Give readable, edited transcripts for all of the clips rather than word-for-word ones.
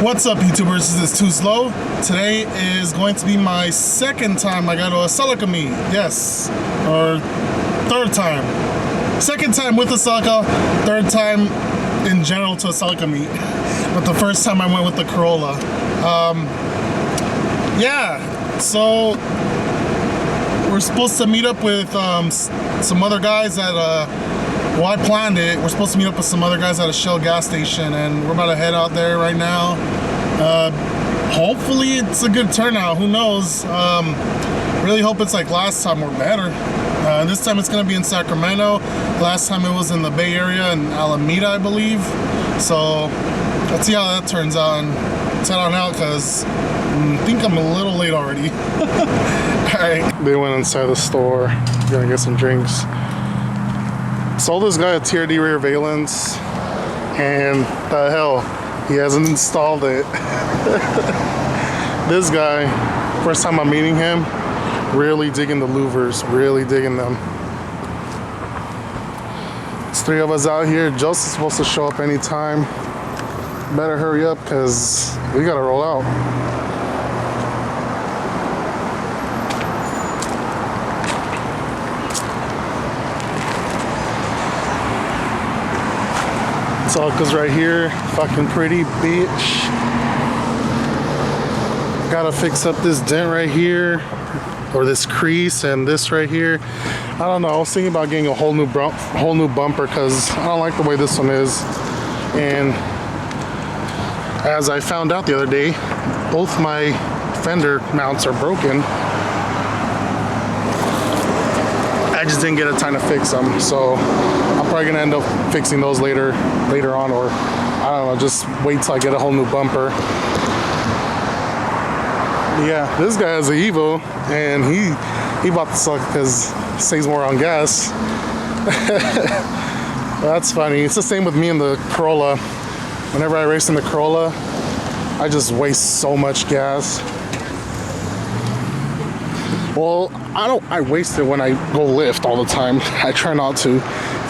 What's up, YouTubers? This is Too Slow. Today is going to be my second time I go to a Celica meet. Yes, or third time. Second time with a Celica, third time in general to a Celica meet. But the first time I went with the Corolla. Yeah, so we're supposed to meet up with some other guys at well, I planned it. We're supposed to meet up with some other guys at a Shell gas station, and we're about to head out there right now. Hopefully it's a good turnout. Who knows? Really hope it's like last time or better. This time it's going to be in Sacramento. Last time it was in the Bay Area in Alameda, I believe. So let's see how that turns out and let's head on out because I think I'm a little late already. Alright. They went inside the store. Gonna get some drinks. Sold this guy a TRD rear valence, and the hell, he hasn't installed it. This guy, first time I'm meeting him, really digging the louvers, really digging them. It's three of us out here. Joseph's supposed to show up anytime. Better hurry up because we gotta roll out. Celica's right here, fucking pretty bitch. Gotta fix up this dent right here, or this crease, and this right here. I don't know. I was thinking about getting a whole new bumper because I don't like the way this one is. And as I found out the other day, both my fender mounts are broken. I just didn't get a time to fix them, so I'm probably gonna end up fixing those later on, or I don't know, just wait till I get a whole new bumper. Yeah, this guy has an Evo, and he bought the Celica because it saves more on gas. That's funny. It's the same with me and the Corolla. Whenever I race in the Corolla, I just waste so much gas. Well, I waste it when I go lift all the time. I try not to.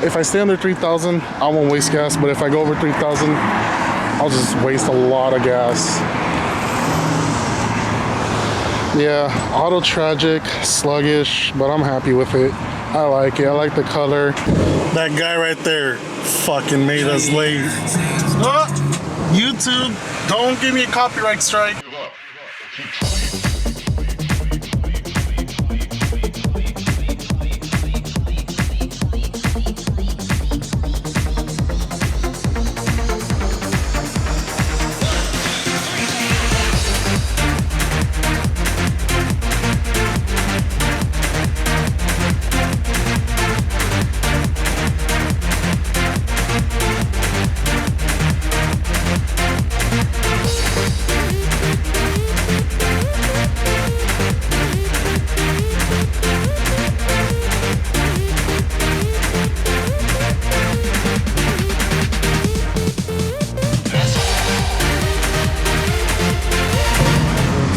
If I stay under 3,000, I won't waste gas, but if I go over 3,000, I'll just waste a lot of gas. Yeah, auto tragic, sluggish, but I'm happy with it. I like it. I like the color. That guy right there fucking made us late. Oh, YouTube, don't give me a copyright strike.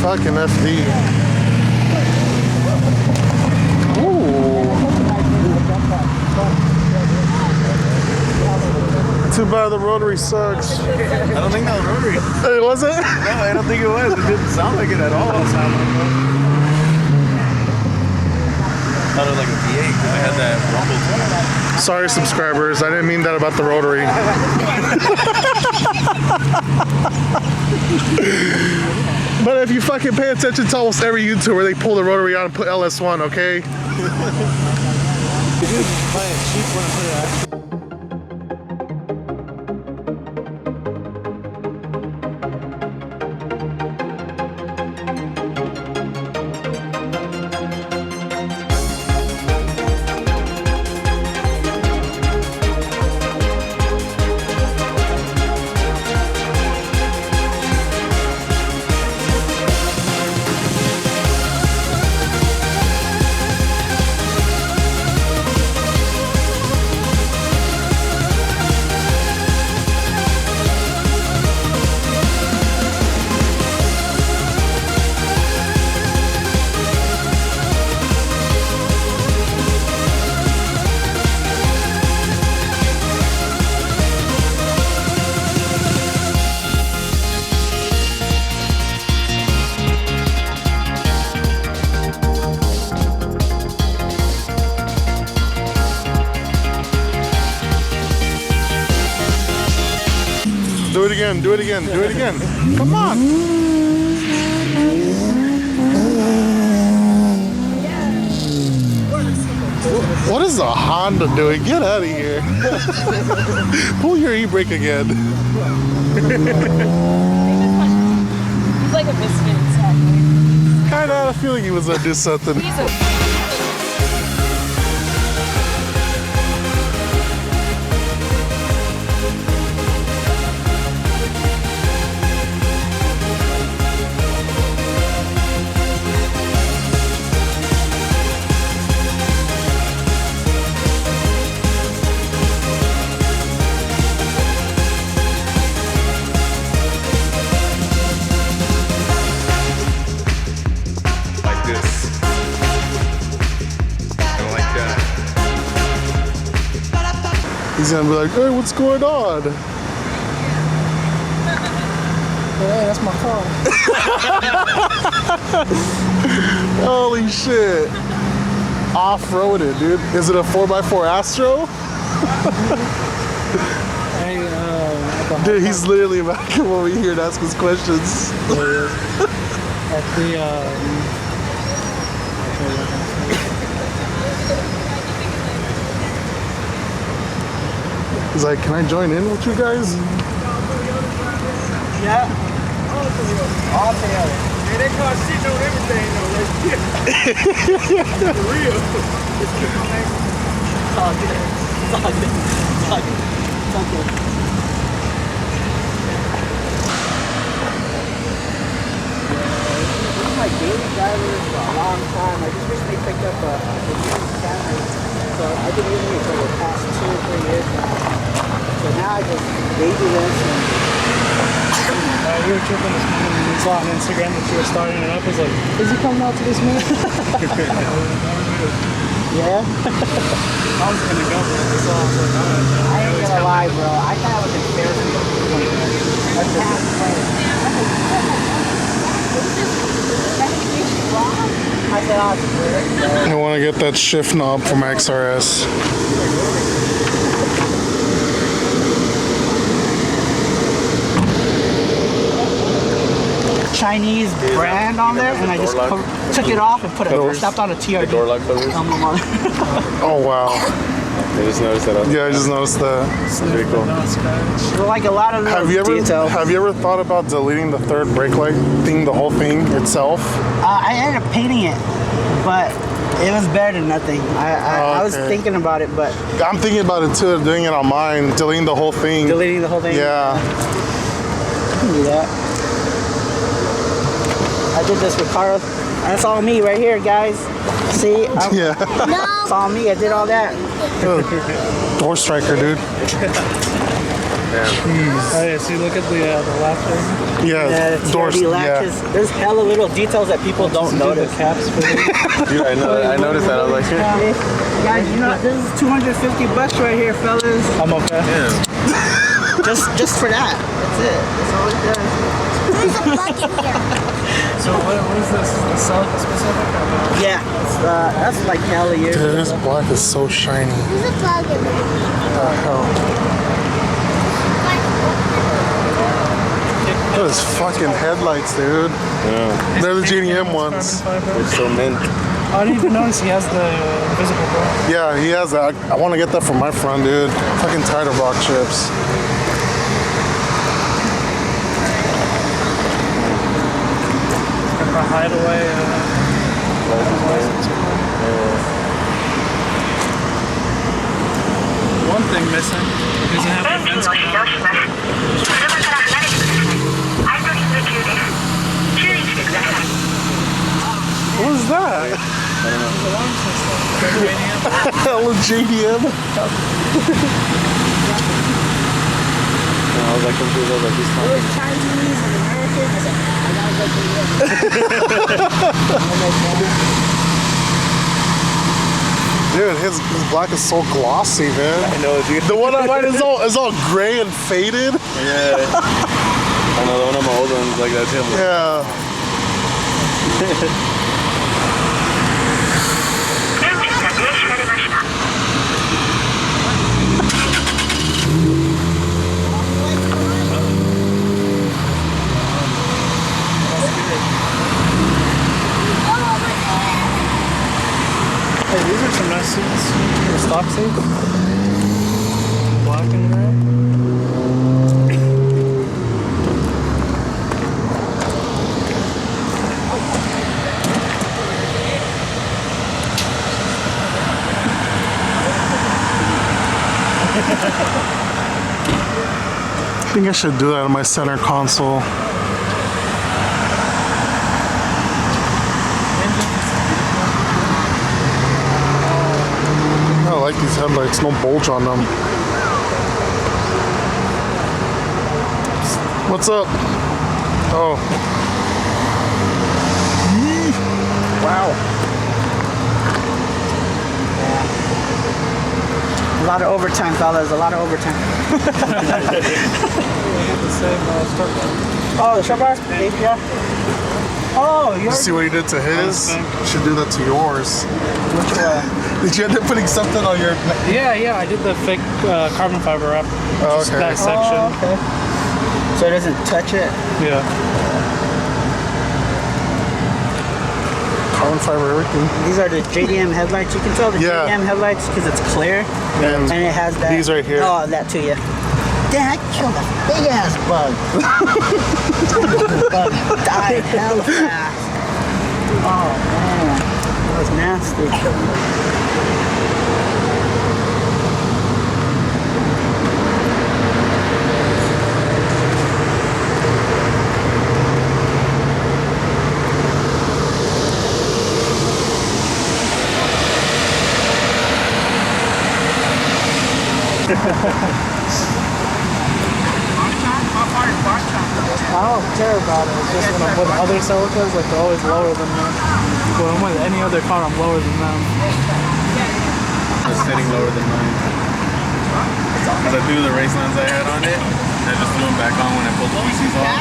Fucking FD. Ooh. Too bad the rotary sucks. I don't think that was rotary. It wasn't? No, I don't think it was. It didn't sound like it at all. It sounded like a V8 because I had that rumble too. Sorry, subscribers. I didn't mean that about the rotary. But if you fucking pay attention to almost every YouTuber, they pull the rotary out and put LS1, okay? it again. Do it again. Do it again. Come on. What is a Honda doing? Get out of here. Pull your e-brake again. He's like a misfit. Kinda had a feeling he was gonna do something. He's gonna be like, hey, what's going on? Hey, that's my car. Holy shit. Off-roaded, dude. Is it a 4x4 Astro? Hey, Dude, he's literally about to come over here and ask us questions. at the He's like, can I join in with you guys? yeah. All together. Man, they call shit on everything though. Like, for real. It's all good. It's all good. It's all good. It's all good. This is my daily driver for a long time. I just recently picked up a new Camry. So I've been using it for the past 2 or 3 years now. So now I just baby this and we were tripping this morning and we saw on Instagram that you were starting it up. I was like, is he coming out to this man? Yeah? I was gonna go, but I saw, I was like, alright. I ain't gonna lie, bro. I kind of was embarrassed. That's I said, oh, I want to get that shift knob from XRS. Chinese brand on there, and I just took it off and put it. Stepped on a TRD. Door lock covers. Oh, wow. I just noticed that. Yeah, I just noticed that. That's very cool. Like a lot of Have you detail. ever thought about deleting the third brake light thing, the whole thing itself? I ended up painting it, but it was better than nothing. I was Okay. thinking about it, but I'm thinking about it too, doing it on mine, deleting the whole thing. deleting the whole thing. Yeah. I can do that. I did this with Carl. That's all me right here, guys. See? Yeah. It's all me. I did all that. Door striker, dude. Oh yeah, see, look at the latches. Yeah. Yeah, the doors. TRD latches. There's hella little details that people don't notice. Caps for it. Dude, I noticed that. I was like, Guys, you know, this is $250 right here, fellas. I'm okay. damn. Just for that. That's it. That's all it does. There's a bucket here. So what is this? Is this Celica specific? Or no? Yeah, that's like hella years. Dude, this black is so shiny. There's a plug in there. What the hell? Look at his fucking headlights, dude. Yeah. They're the GDM ones. It's so mint. I didn't even notice he has the invisible door. Yeah, he has that. I want to get that for my friend, dude. Fucking tired of rock chips. A hideaway license. One thing missing. He doesn't have the fence come out. What was that? Hella GDM. I was like confused. I was like, he's talking. There's Chinese and Americans. I gotta go Dude, his black is so glossy, man. I know, dude. The one on mine is all gray and faded. Yeah. I know, one of my old ones like that too. Yeah. seats, or stock seats. Black and gray. I think I should do that on my center console. I like these headlights, no bulge on them. What's up? Oh. Yee. Wow. A lot of overtime, fellas. A lot of overtime. Oh, the short bar? APR? Oh, You yours? see what he did to his? You should do that to yours. Which one? Did you end up putting something on your... Yeah, I did the fake carbon fiber wrap. Oh, Just okay. that section. Oh, okay. So it doesn't touch it? Yeah. Carbon fiber, everything. These are the JDM headlights. You can tell the Yeah. JDM headlights because it's clear. And And it has that. these right here. Oh, that too, yeah. Damn, I killed a big ass bug. Bug died hella fast. Oh, man. That was nasty. I don't care about it. It's just when I'm with other Celicas, like they're always lower than me. When I'm with any other car, I'm lower than them. It's sitting lower than mine. Because I threw the race lines I had on it, and I just threw them back on when I pulled the PCs off.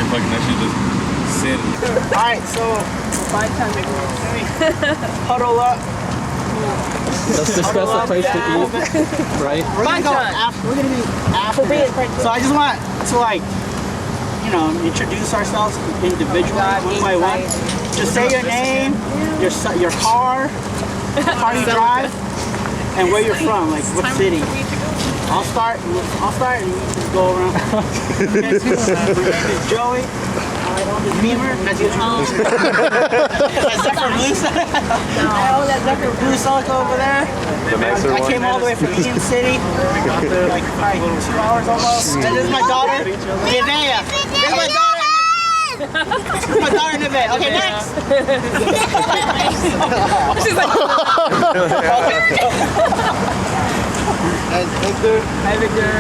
And fucking that shit just sit. Alright, so huddle up. Let's discuss the place to eat, right? We're gonna go after. We're gonna be after this. So I just want to introduce ourselves individually, one by one. Just say your name, your car you drive, and where you're from, like what city. I'll start and you just go around. Okay, so, my name is Joey. Beamer, that's your That's Zephyr Blue Celica. I own that Zephyr Blue Celica over there. I came all the way from Union City. Like probably 2 hours almost. And this is my daughter, Linnea. This is my daughter. This is my daughter, Neve. Okay, next. She's like, Victor. Hi, Victor.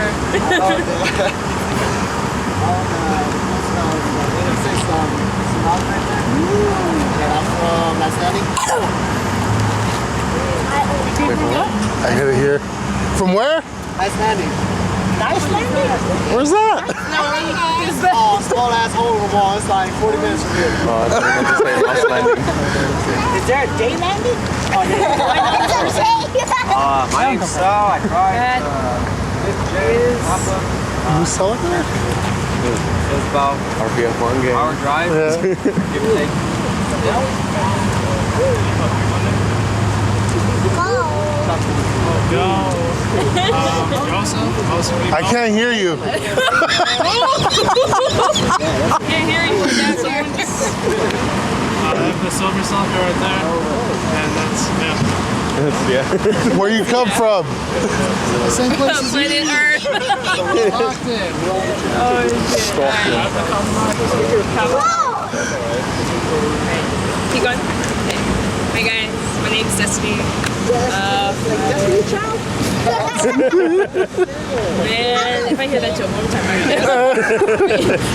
I hit it here. From where? Nice landing. Nice landing? Where's that? Oh, small ass hole in the wall. It's like 40 minutes from here. Is there a day landing? Oh, okay. I think so. I tried. You sell it there? It's about RPF 1 game. hour drive. Yeah. Give or take. I can't hear you. Can't hear you. That's weird. I have the silver cylinder right there, and that's Yeah. Where you come from? Planet Earth. Keep going. Okay. Hi guys, my name's Destiny. Man, if I hear that joke one more time,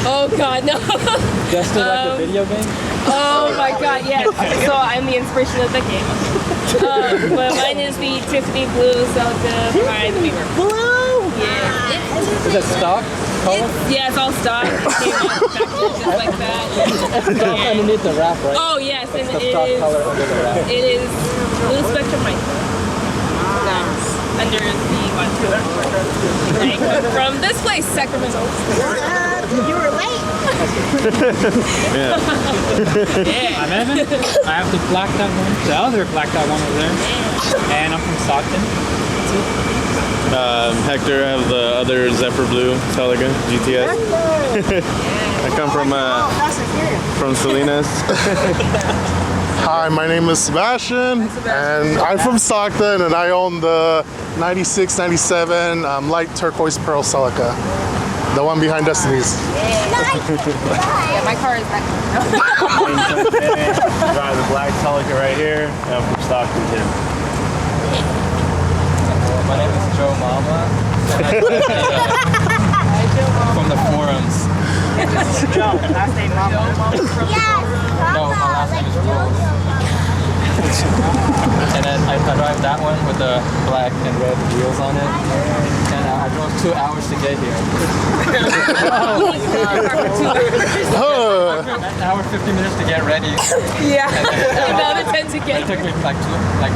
oh god, no. Destiny like the video game. Oh my god, yes. So I'm the inspiration of the game. But mine is the Tiffany Blue Celica behind the Beamer. Blue! Yeah. Is that stock color? It's all stock. It came out packaged just like that. Stock underneath the wrap, right? Oh yes, and The it stock is. color under the wrap. It is Blue Spectrum Micro. Under the one. I come from this place, Sacramento. You were late. Yeah. I'm Evan. I have the blacked out one, the other blacked out one over there. And I'm from Stockton. Hector, I have the other Zephyr Blue Celica GTS. I come from Salinas. Hi, my name is Sebastian, and I'm from Stockton, and I own the 96, 97 light turquoise pearl Celica, the one behind Destiny's. Yeah, my car is back. Drive the black Celica right here. I'm from Stockton too. My name is Joe Mama. From the forums. Joe, last name Mama. No, my last name is Rose. And then I drive that one with the black and red wheels on it. And I drove 2 hours to get here. An hour 50 minutes to get ready. Yeah. Another 10 to get. It took me like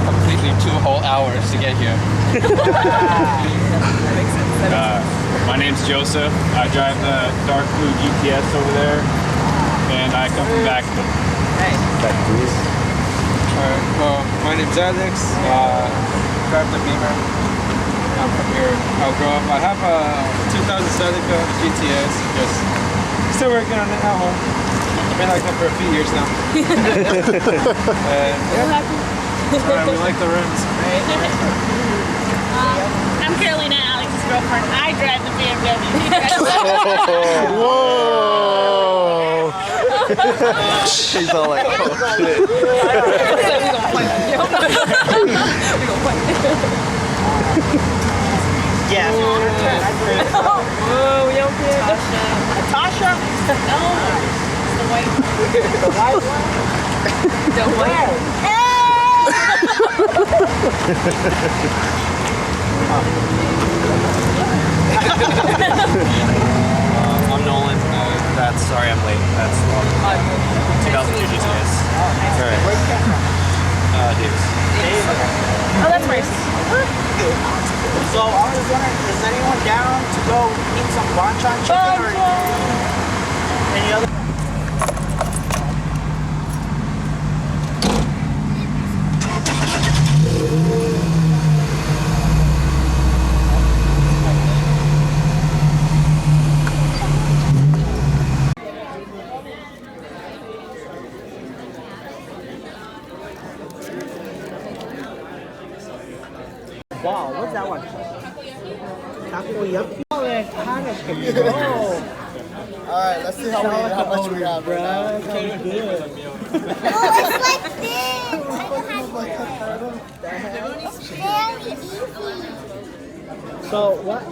completely 2 whole hours to get here. My name's Joseph. I drive the dark blue GTS over there, and I come from Baxter. Alright, well, my name's Alex. Drive the Beamer. I'm from here, Elk Grove. I have a 2000 Celica GTS. Just still working on it at home. I've been like that for a few years now. And yeah, we like the rims. I'm Carolina, Alex's girlfriend. I drive the BMW. Whoa! She's all like, oh shit. Yeah. Oh, we okay? Tasha? No, it's the white one. The white one? The white. I'm Nolan. That's sorry I'm late. That's 2002 GTS. Alright. Davis. Oh, that's nice. So I was wondering, is anyone down to go eat some bonchon chicken or any other? Wow, what's that one? Takoyaki. Alright, let's see how much we have, bro. Oh, it's like this. Very easy. So what?